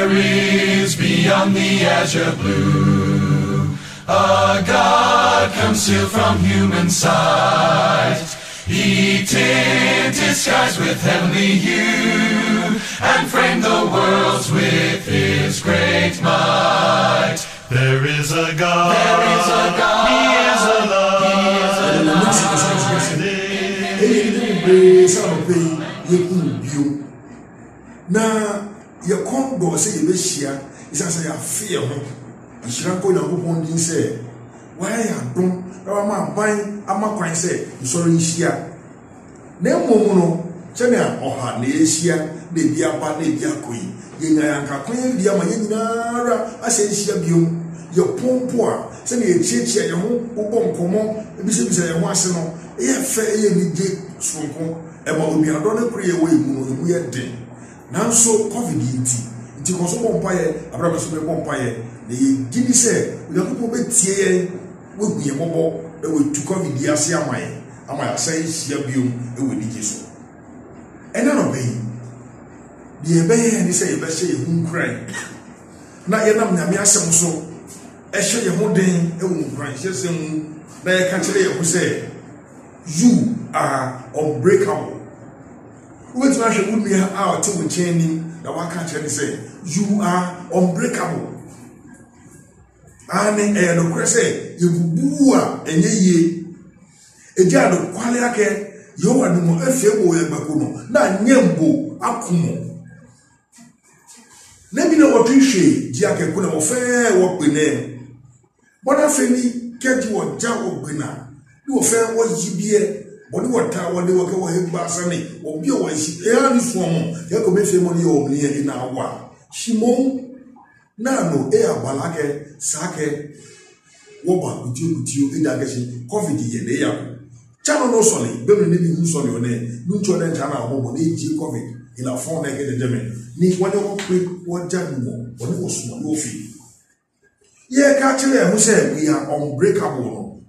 there is beyond the azure blue. A God concealed from human sight. He tinted skies with heavenly hue, and framed the worlds with his great might. There is a God, there is a God, he is alive, he is alive. Na ye come go say ye be shia isa say ya fear ho nhira ko na go pon din say why ya don na ma ban ama kwan say nsori nhia na emom no che na oha na ehia na bia ba na bia koi ye nya yanka kwan bia ma ye nyinara ase nhia biom ye pompo a se na ye chiechia ye ho ubọ nkomo ebisebisa ye ho ase no ye fe ye ni je sonko e ma obi adọ na kure ye wo emu no emu ye den. Nanso COVID nti koso bompaye abraba so be bompaye na ye gidi se Yakobo betie ye weguye mobo e we tu COVID ase amaye sai hia biom e we dije so ena no be ye be ye ni se ye be se ye hunkran na ye nam nyame asem so e hye ye ho den e wo hunkran hye se mu na ye ka kire ye ho se you are unbreakable. Wait till I should put me out to chaining the one country say, you are unbreakable. And the question you bua and ye a jado qualiake, you are the more effable bakuno, not nyembo akumo. Let me know what you say, Jack Kuna or fair work with them. What I feel, get you a job of winner. You fair what GBA. Body water, what they work away, Bassani, or be away, she early form, Yakobe money or near in our war. Shimon Nano, air balake, sake, woba, with you, in that case, coffee, the air. Channel no solly, baby, living solly on it, mutual and channel, homo, coffee, in a phone again, the German. Need one of quick, what January, when it was small fee. Ye catch who said we are unbreakable.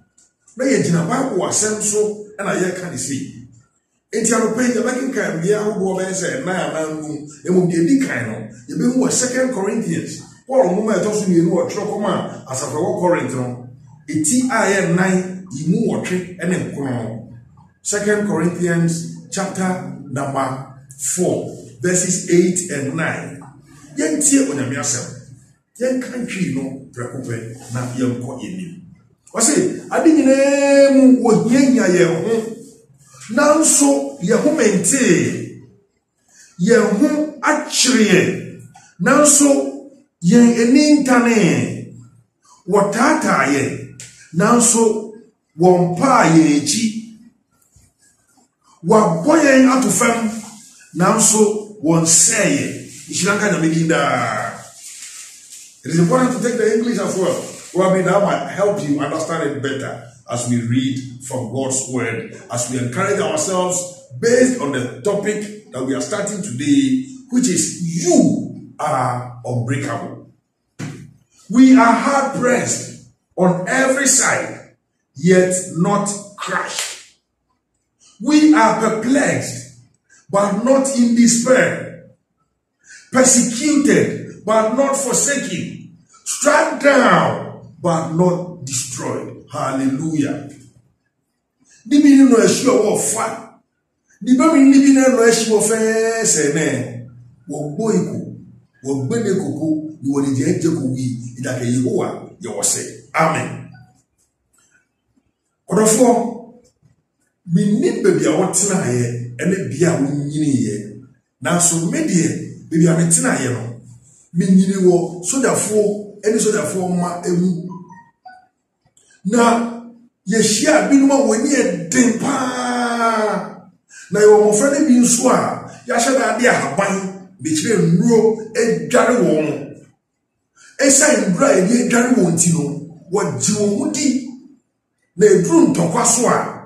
May in a Bible was sent so. And I can see. It's your page, the making kind, the hour say, man, it will be a big kind of. You been what 2 Corinthians. Paul, moment also you know a trocoma as of a Corinth. It's 9, you move a trick and then come 2 Corinthians chapter number 4, verses 8 and 9. Yen tear on a myself. Yen country no preoccupy, not young caught in you. I say, I didn't name what ye home. Now so ye home mente ye home actually. Now so ye enintane watata ye. Now so wampa ye chi waboye atu fem. Now so one say Ishilanka na medinda. It is important to take the English as well. Well, I mean, that might help you understand it better as we read from God's word, as we encourage ourselves based on the topic that we are starting today, which is you are unbreakable. We are hard pressed on every side, yet not crushed. We are perplexed, but not in despair. Persecuted, but not forsaken. Struck down, but not destroyed. Hallelujah. The meaning no sure of fat. The meaning living no sure of say wo boyko wo gbede koko ni wo je wi idake Yehowa ye wo say amen. Odofo mi ni baby a wotena ye ene bia wo nyini ye. Na so me de baby a metena ye no. Mi nyini wo sodafo ene sodafo ma emu. Na yeshia binuma woni edempa na yo mo frede bi nso a ya hye ade ahaban be kire nnuro edware won esa ndura edi edware won ti no waji won hudi na eduru ntokwa so a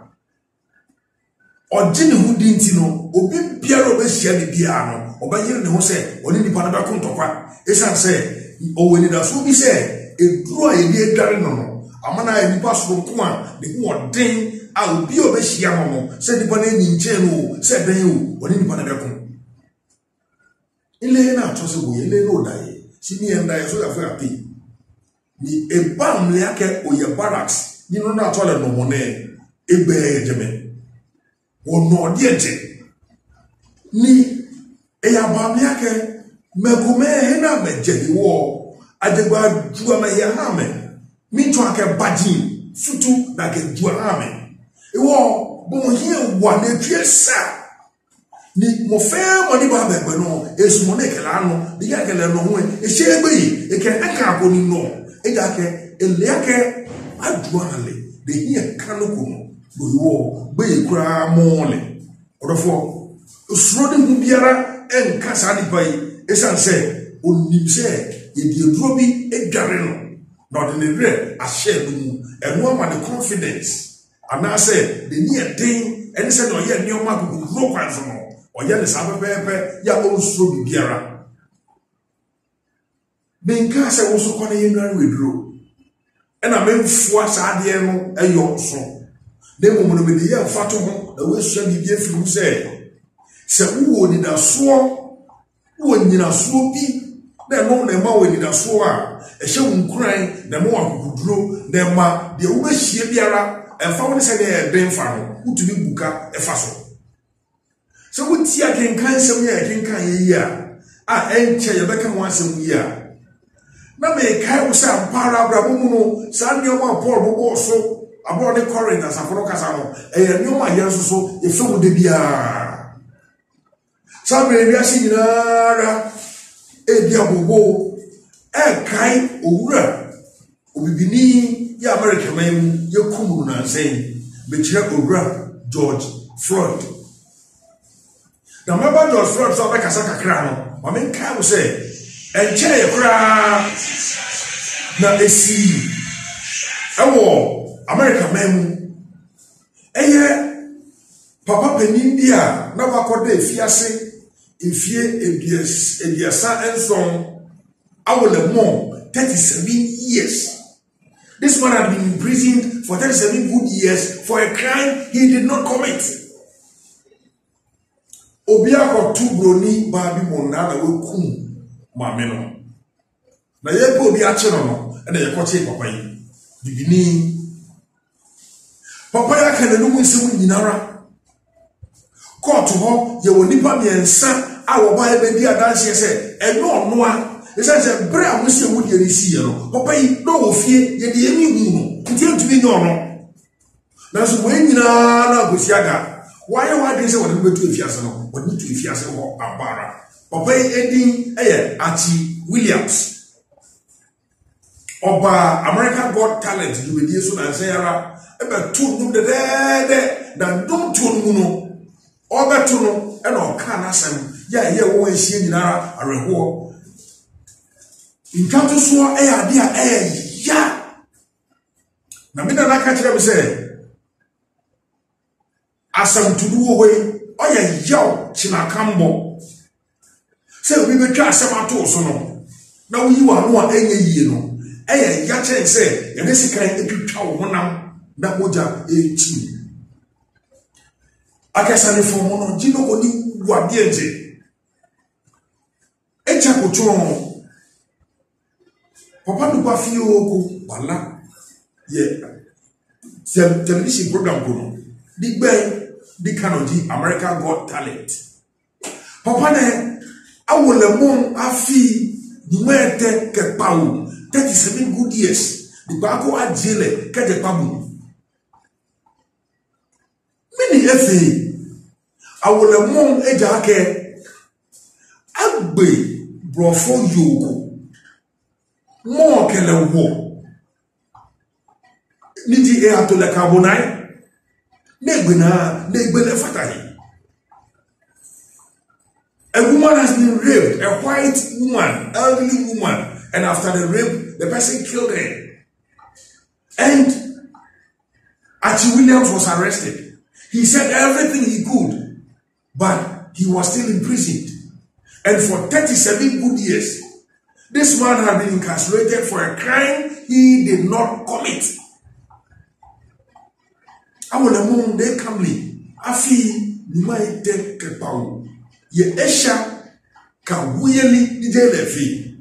oji ne hudi nti no obi biara obehia ne bia no obayire ne ho se oni nipa na ba ko ntokwa esa se owoni da so bi se eduru a edi edware no amana nipa so ko a ne ho den a obi obehia no se nipa na ni nche no se den o oni nipa na be ko ile na to se wo ile no dai Sini and I so that for pay. Ni a bam leake or your barracks, you know not all no money, a bear jeme. Or no diente. Ni a bam leake, Megume hena me jedi war, Adeba Juama Yahame, Mintuaka Bajin, Futu like a Juahame. A war, bon here one a piesa. Ni mo fair money ba be no esu mo ne kala no de ya kala no ho e shebe e ke aka ko ni no e ja ke e le ke aduale de hi ka no ko no do yo be kura mo le odofo usuro de hu biara en kasa ni bai e san se onim se e die duro bi e dware no na de ne re a share mu e no ma the confidence ana se de ni e den en se no ye ni o ma ko ro kwan so no oya le sabe pepe ya onso bibiara benka se wo so kone yenware wedro ena memfua saade no eyo so de mo no be ya fato ho na we sua bibia firu se wo ni da so wo nyina so bi na no na ma wo ni da so a ehye wunkuran na mo akukuduro na ma de wo be hie biara emfa wo se de den fa no utumi buka efa so. So what tia can some year can ya enche ya beka one some year. Na me kai usa para brabuno san yo ma Paul bo so abro ne Corinth as afro kasa no e no ma yeso so e fe mu de bia. Sabre bia si nyara e bia bobo e kai owura obibini ya America man ye kumu na sen be kire owura George Floyd. Now, remember George Floyd so make asaka kra no. Ma men kai wo say enche ye kra na esi ewo America man eye papa penin dia na wakode efiase efie ediasa enson awole mo 37 years. This man had been imprisoned for 37 good years for a crime he did not commit. Obia ko tubroni ba bi mo na we kum mame no na ye ko obi a che no na ye ko che papa yi bibini papa ya kana no nsem nyinara court ho ye woni pa miensa a wo ba e be di adanse se eno no a e se bre a mo se wo di resi ye no papa yi no wo fie ye de emi hu no nti ntumi nyo no na so we nyina na gosiaga. Why are they saying what to if you are what need to if you are Abara? Papa Eddie Archie Williams Oba American Got Talent, you will do so and say, about 2 no the than don't no over to no and all can asem, yeah, won't see in a reward. In Canto Swa, yeah. Namina Nakacha say. Asam to do away, oh yeah, yaw, Chinakambo. Say, we will try some at all, so no. Now you are no any year, no. Eh, Yacha say, and this kind of chow one that would have 18. I guess I for one, Gino Oni, what diente. Echa Cochon. Papa Nubafio, Bala, yeah. Television program, Gono. Big Bang. The Canody American Got Talent. Papa ne awole mon afi dumente ke pawu 37 good years. The bako adjele ke de pabu. Mini efe awole mon eja ke agbe brofo yoko. Mo kele wo. Nidi e ato le carbonite. Negbele fatahi. A woman has been raped, a white woman, elderly woman, and after the rape, the person killed her. And Archie Williams was arrested. He said everything he could, but he was still imprisoned. And for 37 good years, this man had been incarcerated for a crime he did not commit. Awole mon de kamli afi ni mai de kepawo ye esha ka wuyeli ni de lefi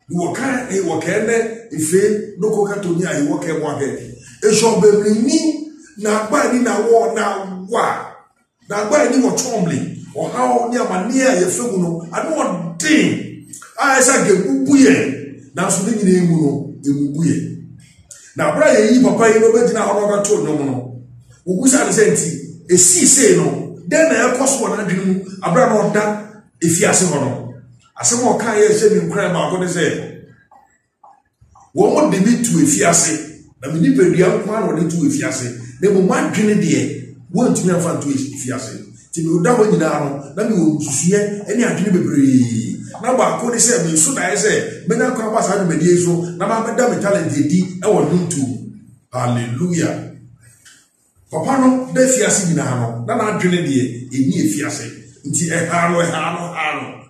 Waka e wakene ife no koka tonya e waka wake e so bemni na gba ni na wo na gba ni mo chomli o ha ni amane a ye fegu no ade odin a esa ge bubuye na so ni nyina emu no emubuye na bra ye yi papa yi no be gina ho no to no no ogusa ne senti esi sei no den na e koso na adwenu abra no da efiase ho no asemo ka ye se mi nkran ba ko ne se wo mo de mi tu efiase na mi ni pedua kwa no de tu efiase ne mo madwene de wo ntumi afa tu efiase ti mi oda ho nyina no na mi wo susuye eni adwene bebre na ba ko ne se mi so na ye se me na kwa ba sa de medie so na ma beda me talent di e wo ntu. Hallelujah. Papa no de fiase nyina no na na adwene de eni efiase nti e ha no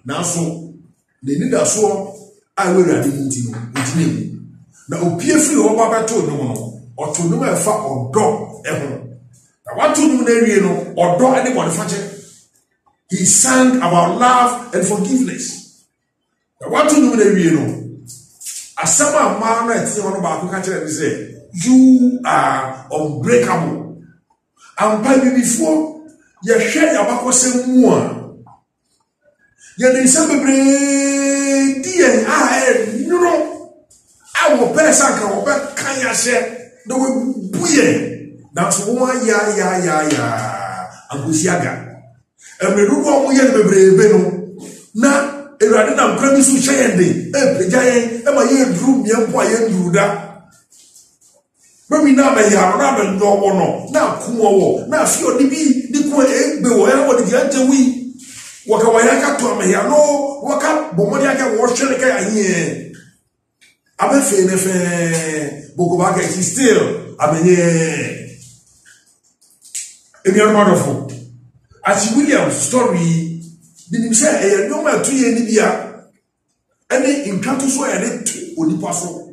na so the leader so I will ready meeting na opie free ho baba to no oto no e fa odo e ho na what to do na wie no odo ane body fache. He sang about love and forgiveness. Na what to do na wie no asama ma na eti ho ba ko ka kire me say you are unbreakable. Ampa bi before ye hwe ya bakosem mu a ye dey say bebre die no I will bear sanka will bear kanya share the way buye that's one ya agusiaga and me do one ye bebre no na erade na mkrami su cheyende pejaye e ma ye dru miempo aye nduda Bami na me ya na me ndo no na kuwo na fi odi bi di ko egbe wo ya wo di ante wi waka wayaka to me ya no waka bomodi aka wo hwele ka anye abe fe ne fe boko ba ka still amenye emi armadofo as William story di nim say e no ma tu ye ni bia ene intwato so ya ne tu onipa so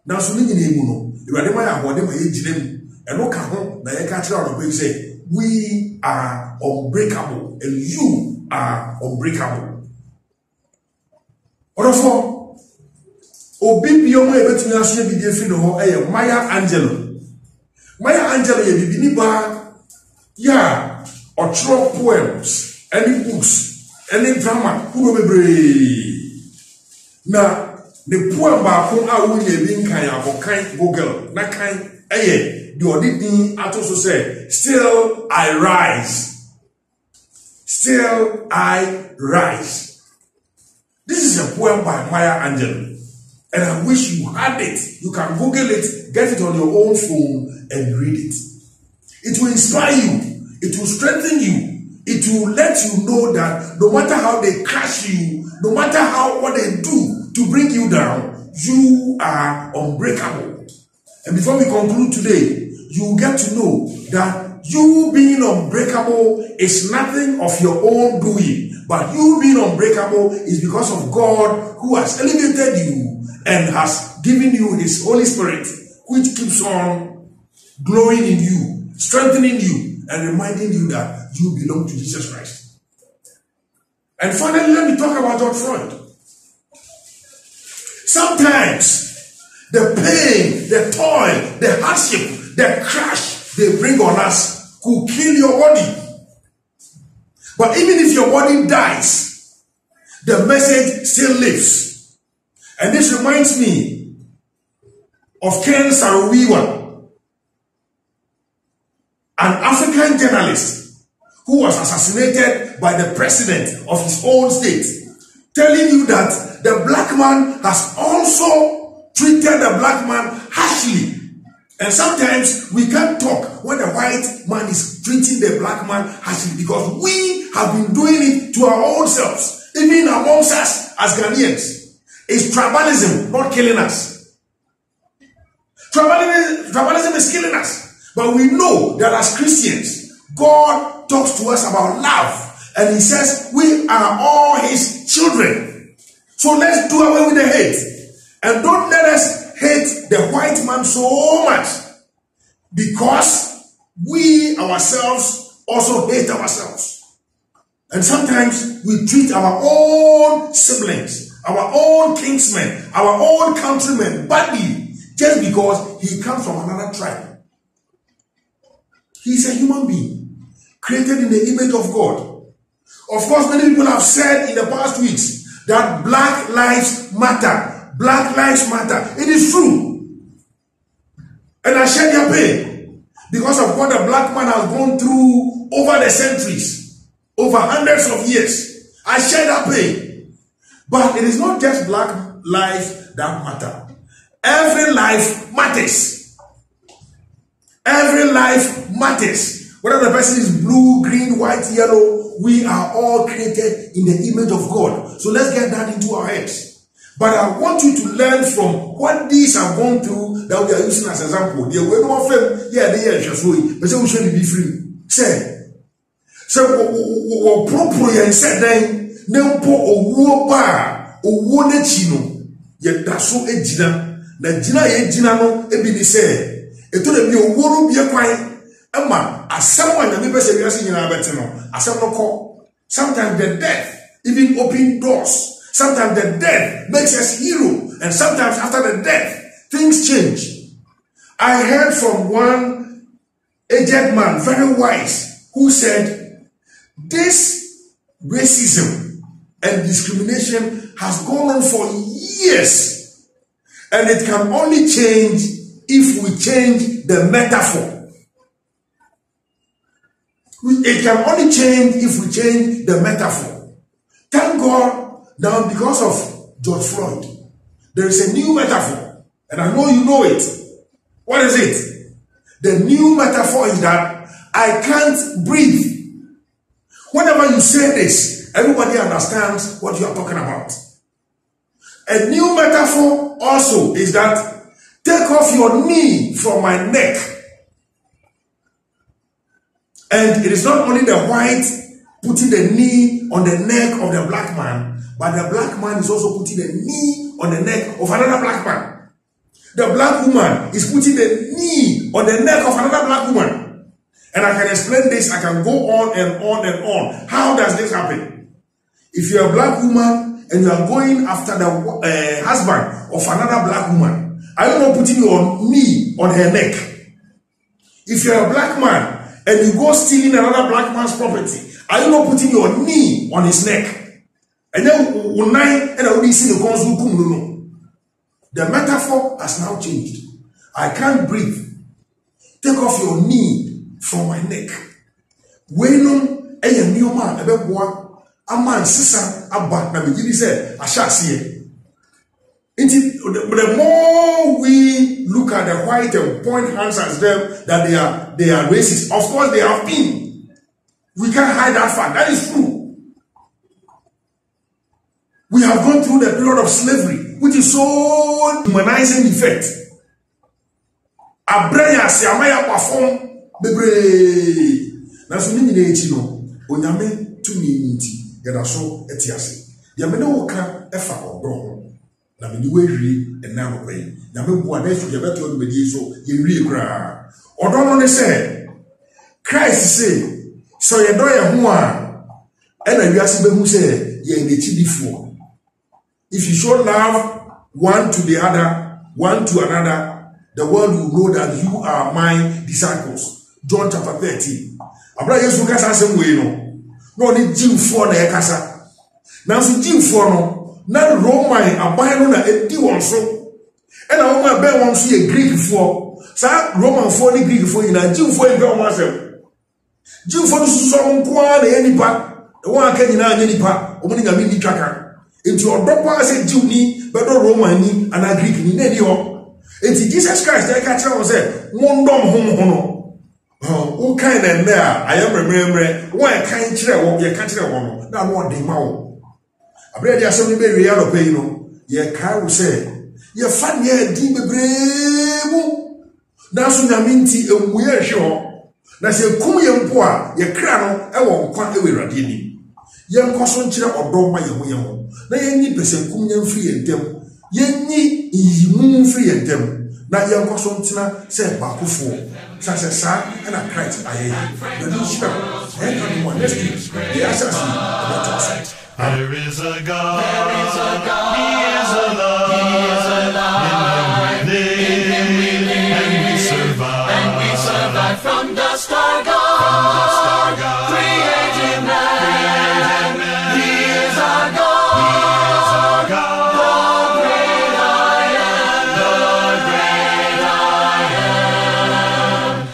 na so ni nyina emu no Iwade ma ya bode ma ye ginem eno ka ho na ye ka kira no be say we are unbreakable and you are unbreakable. Orofo obi biyo mo ebetumi aso bi de fi no ho eye Maya Angelou. Maya Angelou ye bibini ba ya otro poems, any books, any drama ku no bebre. Na the poem ba ko a wo ye bi nkan abokan Google na kan eye the odidin atoso say still I rise. Still I rise. This is a poem by Maya Angelou. And I wish you had it. You can Google it, get it on your own phone and read it. It will inspire you. It will strengthen you. It will let you know that no matter how they crush you, no matter what they do to bring you down, you are unbreakable. And before we conclude today, you will get to know that you being unbreakable is nothing of your own doing, but you being unbreakable is because of God who has elevated you and has given you His Holy Spirit, which keeps on glowing in you, strengthening you, and reminding you that you belong to Jesus Christ. And finally, let me talk about George Floyd. Sometimes the pain, the toil, the hardship, the crash they bring on us could kill your body. But even if your body dies, the message still lives. And this reminds me of Ken Saro-Wiwa, an African journalist who was assassinated by the president of his own state, telling you that the black man has also treated the black man harshly. And sometimes we can't talk when the white man is treating the black man harshly because we have been doing it to our own selves, even amongst us as Ghanaians. It's tribalism, not killing us. Tribalism is killing us. But we know that as Christians, God talks to us about love. And He says we are all His children. So let's do away with the hate. And don't let us hate the white man so much, because we ourselves also hate ourselves. And sometimes we treat our own siblings, our own kinsmen, our own countrymen, badly, just because he comes from another tribe. He's a human being, created in the image of God. Of course, many people have said in the past weeks that Black Lives Matter. Black Lives Matter. It is true. And I share their pain because of what the black man has gone through over the centuries, over hundreds of years. I share that pain. But it is not just black lives that matter. Every life matters. Every life matters. Whether the person is blue, green, white, yellow, we are all created in the image of God. So let's get that into our heads. But I want you to learn from what these have gone through that we are using as example. The way we film, yeah, they are just free, but we should be free. Say, so properly and said then, no po owo ba owo na chino ye daso ejina na jina ye jina no ebi ni say eto na bi owo no bi kwan ama asem wa na me pese bi ase nyina beti no asem no ko. Sometimes the death even open doors. Sometimes the death makes us hero, and sometimes after the death things change. I heard from one aged man, very wise, who said this racism and discrimination has gone on for years, and it can only change if we change the metaphor. It can only change if we change the metaphor. Thank God, now because of George Floyd, there is a new metaphor, and I know you know it. What is it? The new metaphor is that I can't breathe. Whenever you say this, everybody understands what you are talking about. A new metaphor also is that take off your knee from my neck. And it is not only the white putting the knee on the neck of the black man, but the black man is also putting the knee on the neck of another black man. The black woman is putting the knee on the neck of another black woman. And I can explain this, I can go on and on and on. How does this happen? If you're a black woman and you are going after the husband of another black woman, are you not putting your knee on her neck? If you're a black man and you go stealing another black man's property, are you not putting your knee on his neck? And then the metaphor has now changed. I can't breathe. Take off your knee from my neck. When a new man, a man, sister, a back, and we say, I shall see it. The more we look at the white and point hands at them that they are racist, of course they have been. We can't hide that fact. That is true. We have gone through the period of slavery, which is so humanizing effect. Abraya siamaya perform bebre. Na so ni nyina no, onyame tumi nti, yeda so etiase. Ya me no ka efa obro ho. Na me ni wehwie ena no pai. Na me bua na efi yebeto no bedi so, ye wie kra. Odo no ne say, Christ say, so ye do ye ho a, ena wiase behu say ye nechidifo. If you show love one to the other, one to another, the world will know that you are my disciples. John chapter 13. Abra Yesu kasa same way no. No ni Jewfo na kasa. Na so Jewfo no, na Roman aban no na edi won so. E na won aban won so ye Greek fo. Sa Roman fo ni Greek fo ina Jewfo e be won asem. Jewfo no so nko a na ye nipa. E won aka nyina anya nipa. Omo ni ngame ni twaka. Into your proper say Jew ni, but no Roman ni, and a Greek ni, ne yo. Into Jesus Christ, they catch on say, one dom homo. Oh, kind and there, I am remember, why can't you walk your country one? Now, what they mouth. A bread ya some very real of no. Ye car will say, ye fan ye deep brave. Now, soon I mean tea, and we are sure. Now, say, come ye poor, ye crown, I won't quite away radini. Young person chira or dog my young. Na yenni pese kum nyam free and them. Yenni imun free and them. Na young person tina say bakufo. Sa and a Christ aye. The new shepherd. And anyone next week. The assassin. There is a God.